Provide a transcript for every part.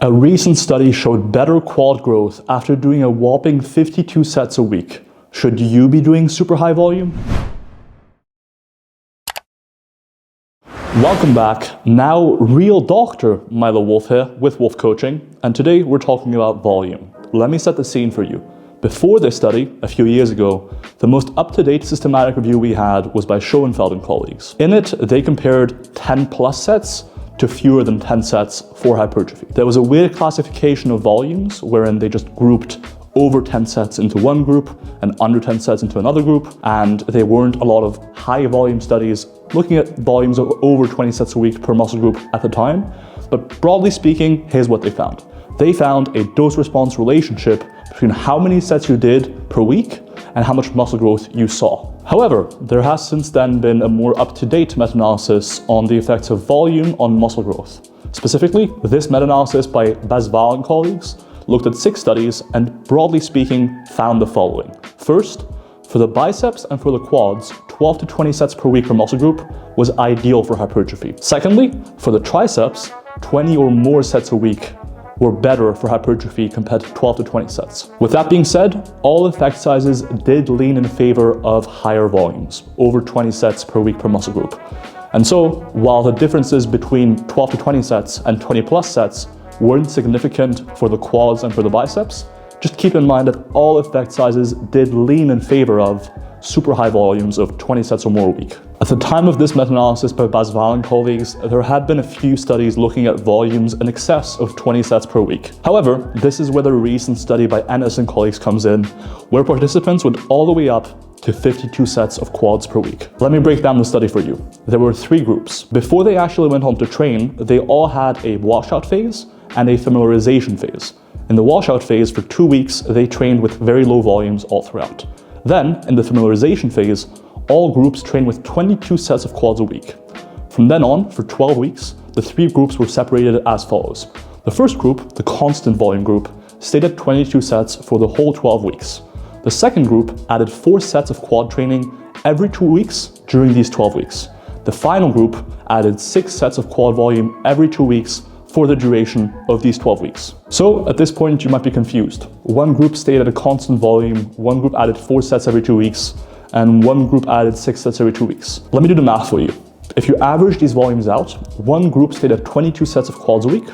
A recent study showed better quad growth after doing a whopping 52 sets a week. Should you be doing super high volume? Welcome back. Now, real doctor Milo Wolf here with Wolf Coaching, and today we're talking about volume. Let me set the scene for you. Before this study, a few years ago, the most up-to-date systematic review we had was by Schoenfeld and colleagues. In it, they compared 10 plus sets to fewer than 10 sets for hypertrophy. There was a weird classification of volumes wherein they just grouped over 10 sets into one group and under 10 sets into another group, and there weren't a lot of high volume studies looking at volumes of over 20 sets a week per muscle group at the time. But broadly speaking, here's what they found. They found a dose-response relationship between how many sets you did per week and how much muscle growth you saw. However, there has since then been a more up-to-date meta-analysis on the effects of volume on muscle growth. Specifically, this meta-analysis by Basval and colleagues looked at 6 studies and, broadly speaking, found the following. First, for the biceps and for the quads, 12 to 20 sets per week per muscle group was ideal for hypertrophy. Secondly, for the triceps, 20 or more sets a week were better for hypertrophy compared to 12 to 20 sets. With that being said, all effect sizes did lean in favor of higher volumes, over 20 sets per week per muscle group. And so, while the differences between 12 to 20 sets and 20 plus sets weren't significant for the quads and for the biceps, just keep in mind that all effect sizes did lean in favor of super high volumes of 20 sets or more a week. At the time of this meta-analysis by Basval and colleagues, there had been a few studies looking at volumes in excess of 20 sets per week. However, this is where the recent study by Enes and colleagues comes in, where participants went all the way up to 52 sets of quads per week. Let me break down the study for you. There were 3 groups. Before they actually went on to train, they all had a washout phase and a familiarization phase. In the washout phase, for 2 weeks, they trained with very low volumes all throughout. Then, in the familiarization phase, all groups trained with 22 sets of quads a week. From then on, for 12 weeks, the 3 groups were separated as follows. The first group, the constant volume group, stayed at 22 sets for the whole 12 weeks. The second group added 4 sets of quad training every 2 weeks during these 12 weeks. The final group added 6 sets of quad volume every 2 weeks for the duration of these 12 weeks. So at this point, you might be confused. One group stayed at a constant volume, one group added 4 sets every 2 weeks, and one group added 6 sets every 2 weeks. Let me do the math for you. If you average these volumes out, one group stayed at 22 sets of quads a week,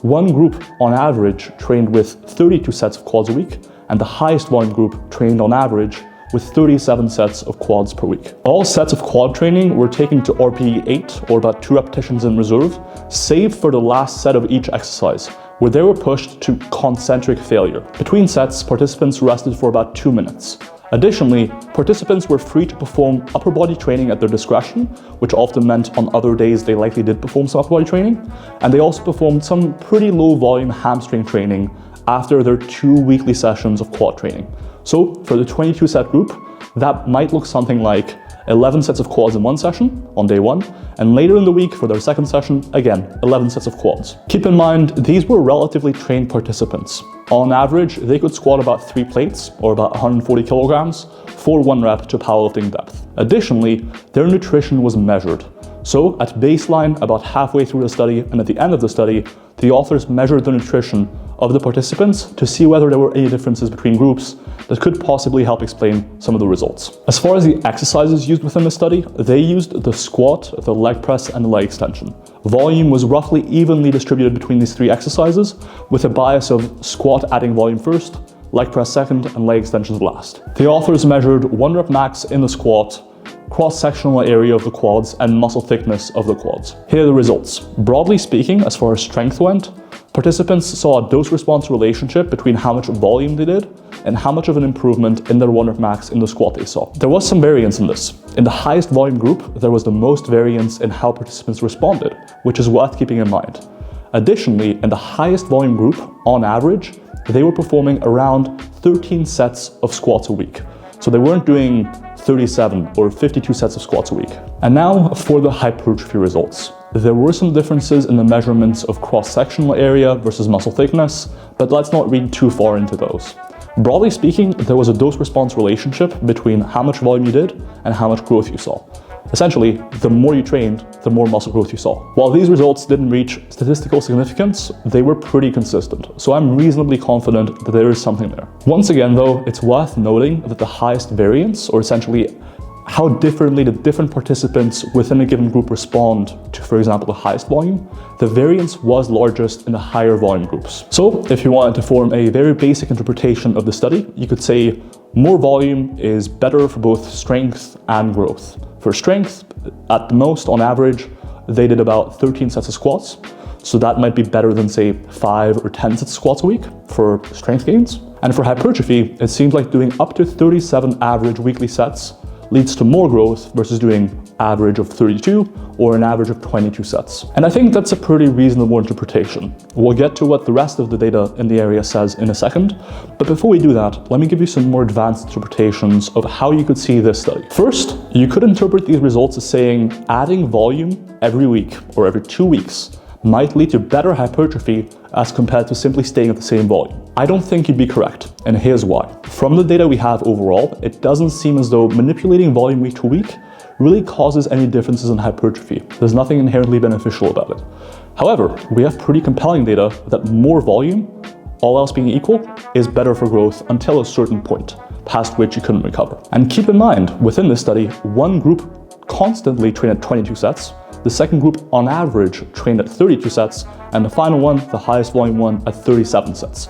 one group on average trained with 32 sets of quads a week, and the highest volume group trained on average with 37 sets of quads per week. All sets of quad training were taken to RPE 8, or about 2 repetitions in reserve, save for the last set of each exercise, where they were pushed to concentric failure. Between sets, participants rested for about 2 minutes. Additionally, participants were free to perform upper body training at their discretion, which often meant on other days they likely did perform some upper body training, and they also performed some pretty low volume hamstring training after their 2 weekly sessions of quad training. So for the 22 set group, that might look something like 11 sets of quads in one session on day 1, and later in the week for their second session, again, 11 sets of quads. Keep in mind, these were relatively trained participants. On average, they could squat about 3 plates, or about 140 kilograms, for 1 rep to powerlifting depth. Additionally, their nutrition was measured. So at baseline, about halfway through the study, and at the end of the study, the authors measured the nutrition of the participants to see whether there were any differences between groups that could possibly help explain some of the results. As far as the exercises used within the study, they used the squat, the leg press, and the leg extension. Volume was roughly evenly distributed between these 3 exercises, with a bias of squat adding volume first, leg press second, and leg extensions last. The authors measured 1 rep max in the squat, cross-sectional area of the quads, and muscle thickness of the quads. Here are the results. Broadly speaking, as far as strength went, participants saw a dose-response relationship between how much volume they did and how much of an improvement in their 1 rep max in the squat they saw. There was some variance in this. In the highest volume group, there was the most variance in how participants responded, which is worth keeping in mind. Additionally, in the highest volume group, on average, they were performing around 13 sets of squats a week. So they weren't doing 37 or 52 sets of squats a week. And now for the hypertrophy results. There were some differences in the measurements of cross-sectional area versus muscle thickness, but let's not read too far into those. Broadly speaking, there was a dose-response relationship between how much volume you did and how much growth you saw. Essentially, the more you trained, the more muscle growth you saw. While these results didn't reach statistical significance, they were pretty consistent, so I'm reasonably confident that there is something there. Once again though, it's worth noting that the highest variance, or essentially how differently the different participants within a given group respond to, for example, the highest volume, the variance was largest in the higher volume groups. So if you wanted to form a very basic interpretation of the study, you could say more volume is better for both strength and growth. For strength, at the most, on average, they did about 13 sets of squats. So that might be better than, say, 5 or 10 sets of squats a week for strength gains. And for hypertrophy, it seems like doing up to 37 average weekly sets leads to more growth versus doing average of 32 or an average of 22 sets. And I think that's a pretty reasonable interpretation. We'll get to what the rest of the data in the area says in a second, but before we do that, let me give you some more advanced interpretations of how you could see this study. First, you could interpret these results as saying adding volume every week or every 2 weeks might lead to better hypertrophy as compared to simply staying at the same volume. I don't think you'd be correct, and here's why. From the data we have overall, it doesn't seem as though manipulating volume week to week really causes any differences in hypertrophy. There's nothing inherently beneficial about it. However, we have pretty compelling data that more volume, all else being equal, is better for growth until a certain point, past which you couldn't recover. And keep in mind, within this study, one group constantly trained at 22 sets, the second group on average trained at 32 sets, and the final one, the highest volume one, at 37 sets.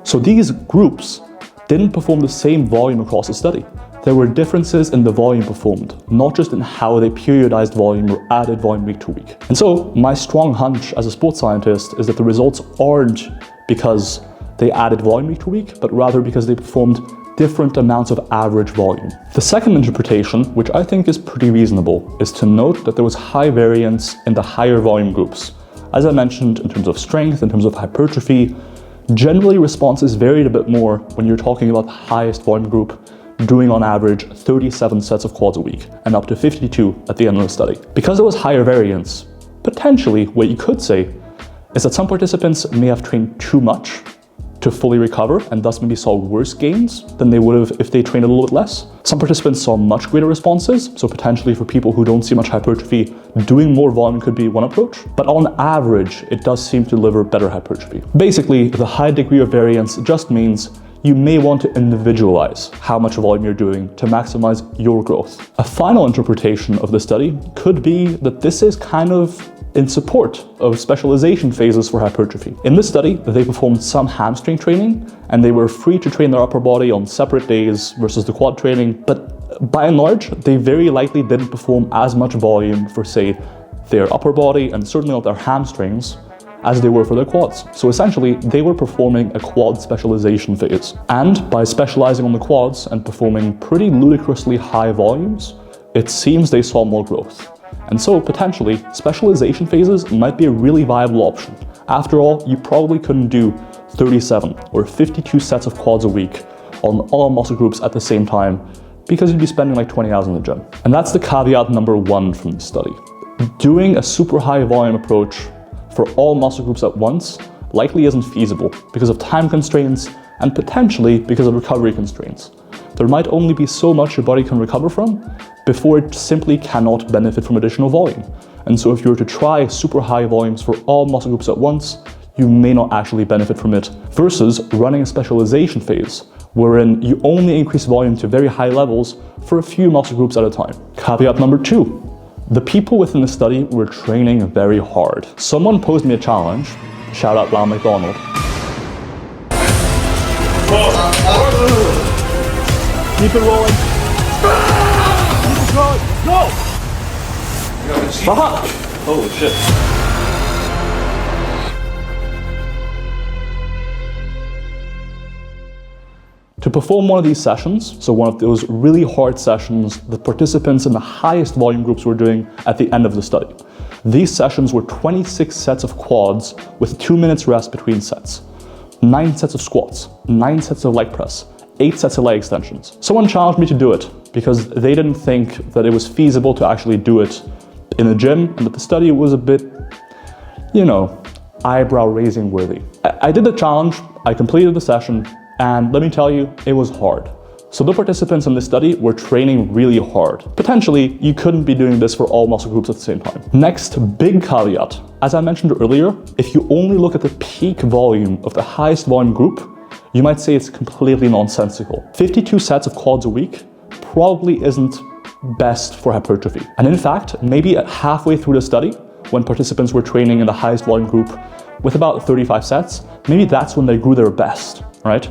So these groups didn't perform the same volume across the study. There were differences in the volume performed, not just in how they periodized volume or added volume week to week. And so my strong hunch as a sports scientist is that the results aren't because they added volume week to week, but rather because they performed different amounts of average volume. The second interpretation, which I think is pretty reasonable, is to note that there was high variance in the higher volume groups. As I mentioned, in terms of strength, in terms of hypertrophy, generally responses varied a bit more when you're talking about the highest volume group doing on average 37 sets of quads a week and up to 52 at the end of the study. Because there was higher variance, potentially what you could say is that some participants may have trained too much to fully recover and thus maybe saw worse gains than they would have if they trained a little bit less. Some participants saw much greater responses, so potentially for people who don't see much hypertrophy, doing more volume could be one approach, but on average, it does seem to deliver better hypertrophy. Basically, the high degree of variance just means you may want to individualize how much volume you're doing to maximize your growth. A final interpretation of the study could be that this is kind of in support of specialization phases for hypertrophy. In this study, they performed some hamstring training and they were free to train their upper body on separate days versus the quad training, but by and large, they very likely didn't perform as much volume for, say, their upper body and certainly not their hamstrings as they were for their quads. So essentially, they were performing a quad specialization phase. And by specializing on the quads and performing pretty ludicrously high volumes, it seems they saw more growth. And so potentially, specialization phases might be a really viable option. After all, you probably couldn't do 37 or 52 sets of quads a week on all muscle groups at the same time because you'd be spending like 20 hours in the gym. And that's the caveat number 1 from the study. Doing a super high volume approach for all muscle groups at once likely isn't feasible because of time constraints and potentially because of recovery constraints. There might only be so much your body can recover from before it simply cannot benefit from additional volume. And so if you were to try super high volumes for all muscle groups at once, you may not actually benefit from it, versus running a specialization phase, wherein you only increase volume to very high levels for a few muscle groups at a time. Caveat number 2. The people within the study were training very hard. Someone posed me a challenge, shout out Lamb McDonald. Keep it rolling. Keep it going. Go! Fuck! Holy shit. To perform one of these sessions, so one of those really hard sessions the participants in the highest volume groups were doing at the end of the study. These sessions were 26 sets of quads with 2 minutes rest between sets, 9 sets of squats, 9 sets of leg press, 8 sets of leg extensions. Someone challenged me to do it because they didn't think that it was feasible to actually do it in a gym and that the study was a bit, eyebrow raising worthy. I did the challenge, I completed the session, and let me tell you, it was hard. So the participants in this study were training really hard. Potentially, you couldn't be doing this for all muscle groups at the same time. Next, big caveat. As I mentioned earlier, if you only look at the peak volume of the highest volume group, you might say it's completely nonsensical. 52 sets of quads a week probably isn't best for hypertrophy. And in fact, maybe halfway through the study, when participants were training in the highest volume group with about 35 sets, maybe that's when they grew their best, right?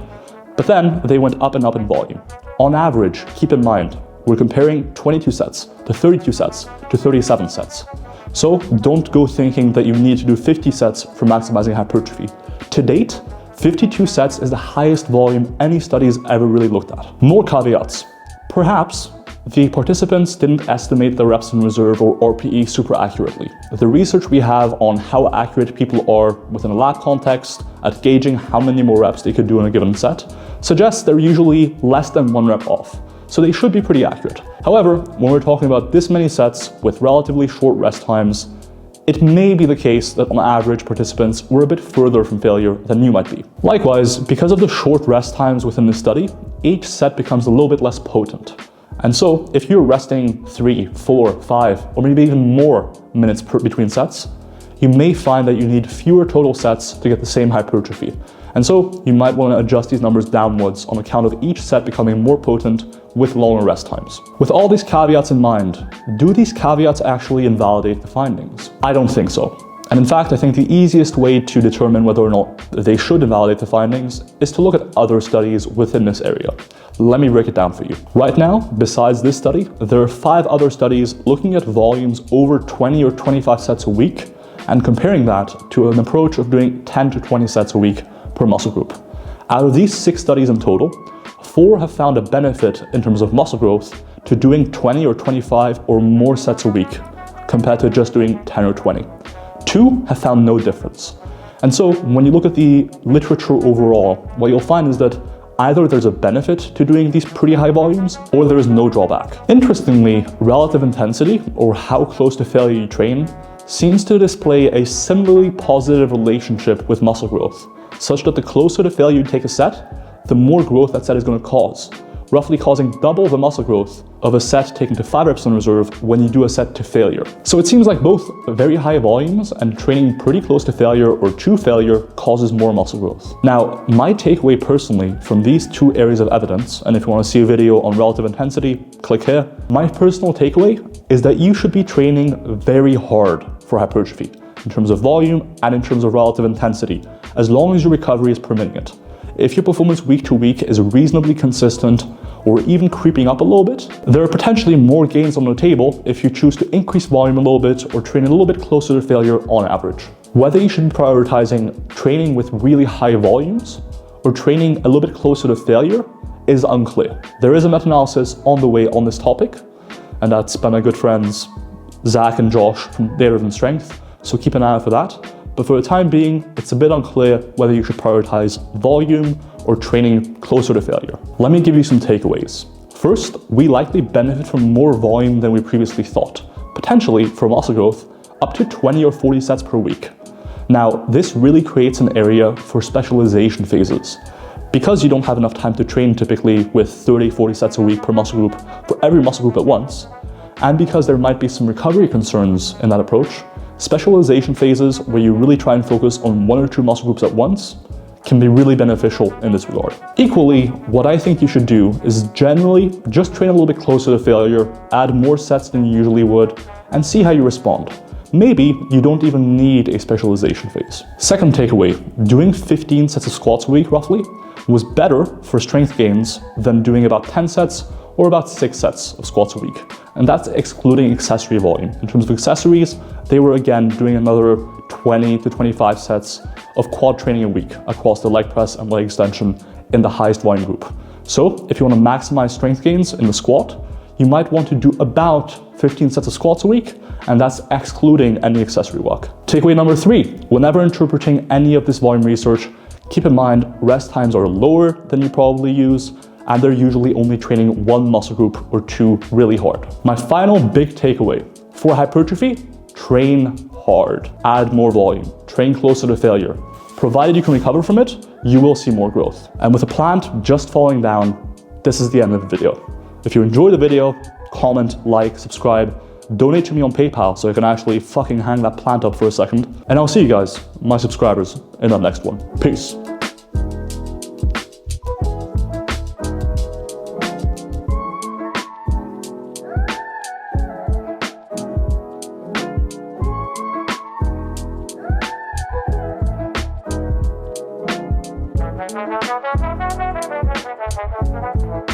But then they went up and up in volume. On average, keep in mind, we're comparing 22 sets to 32 sets to 37 sets. So don't go thinking that you need to do 50 sets for maximizing hypertrophy. To date, 52 sets is the highest volume any study has ever really looked at. More caveats. Perhaps the participants didn't estimate the reps in reserve or RPE super accurately. The research we have on how accurate people are within a lab context at gauging how many more reps they could do in a given set suggests they're usually less than 1 rep off, so they should be pretty accurate. However, when we're talking about this many sets with relatively short rest times, it may be the case that on average participants were a bit further from failure than you might be. Likewise, because of the short rest times within the study, each set becomes a little bit less potent. And so if you're resting 3, 4, 5, or maybe even more minutes between sets, you may find that you need fewer total sets to get the same hypertrophy. And so you might want to adjust these numbers downwards on account of each set becoming more potent with longer rest times. With all these caveats in mind, do these caveats actually invalidate the findings? I don't think so. And in fact, I think the easiest way to determine whether or not they should invalidate the findings is to look at other studies within this area. Let me break it down for you. Right now, besides this study, there are 5 other studies looking at volumes over 20 or 25 sets a week and comparing that to an approach of doing 10 to 20 sets a week per muscle group. Out of these 6 studies in total, 4 have found a benefit in terms of muscle growth to doing 20 or 25 or more sets a week compared to just doing 10 or 20. 2 have found no difference. And so when you look at the literature overall, what you'll find is that either there's a benefit to doing these pretty high volumes or there is no drawback. Interestingly, relative intensity, or how close to failure you train, seems to display a similarly positive relationship with muscle growth, such that the closer to failure you take a set, the more growth that set is going to cause, roughly causing double the muscle growth of a set taken to 5 reps in reserve when you do a set to failure. So it seems like both very high volumes and training pretty close to failure or to failure causes more muscle growth. Now, my takeaway personally from these 2 areas of evidence, and if you want to see a video on relative intensity, click here. My personal takeaway is that you should be training very hard for hypertrophy in terms of volume and in terms of relative intensity, as long as your recovery is permitting it. If your performance week to week is reasonably consistent or even creeping up a little bit, there are potentially more gains on the table if you choose to increase volume a little bit or train a little bit closer to failure on average. Whether you should be prioritizing training with really high volumes or training a little bit closer to failure is unclear. There is a meta-analysis on the way on this topic, and that's by my good friends Zach and Josh from Data Driven Strength, so keep an eye out for that. But for the time being, it's a bit unclear whether you should prioritize volume or training closer to failure. Let me give you some takeaways. First, we likely benefit from more volume than we previously thought, potentially for muscle growth, up to 20 or 40 sets per week. Now, this really creates an area for specialization phases. Because you don't have enough time to train typically with 30, 40 sets a week per muscle group for every muscle group at once, and because there might be some recovery concerns in that approach, specialization phases where you really try and focus on 1 or 2 muscle groups at once can be really beneficial in this regard. Equally, what I think you should do is generally just train a little bit closer to failure, add more sets than you usually would, and see how you respond. Maybe you don't even need a specialization phase. Second takeaway, doing 15 sets of squats a week roughly was better for strength gains than doing about 10 sets or about 6 sets of squats a week. And that's excluding accessory volume. In terms of accessories, they were again doing another 20 to 25 sets of quad training a week across the leg press and leg extension in the highest volume group. So if you want to maximize strength gains in the squat, you might want to do about 15 sets of squats a week, and that's excluding any accessory work. Takeaway number 3, whenever interpreting any of this volume research, keep in mind rest times are lower than you probably use, and they're usually only training 1 muscle group or 2 really hard. My final big takeaway, for hypertrophy, train hard, add more volume, train closer to failure. Provided you can recover from it, you will see more growth. And with a plant just falling down, this is the end of the video. If you enjoyed the video, comment, like, subscribe, donate to me on PayPal so I can actually fucking hang that plant up for a second. And I'll see you guys, my subscribers, in the next one. Peace. Thank you.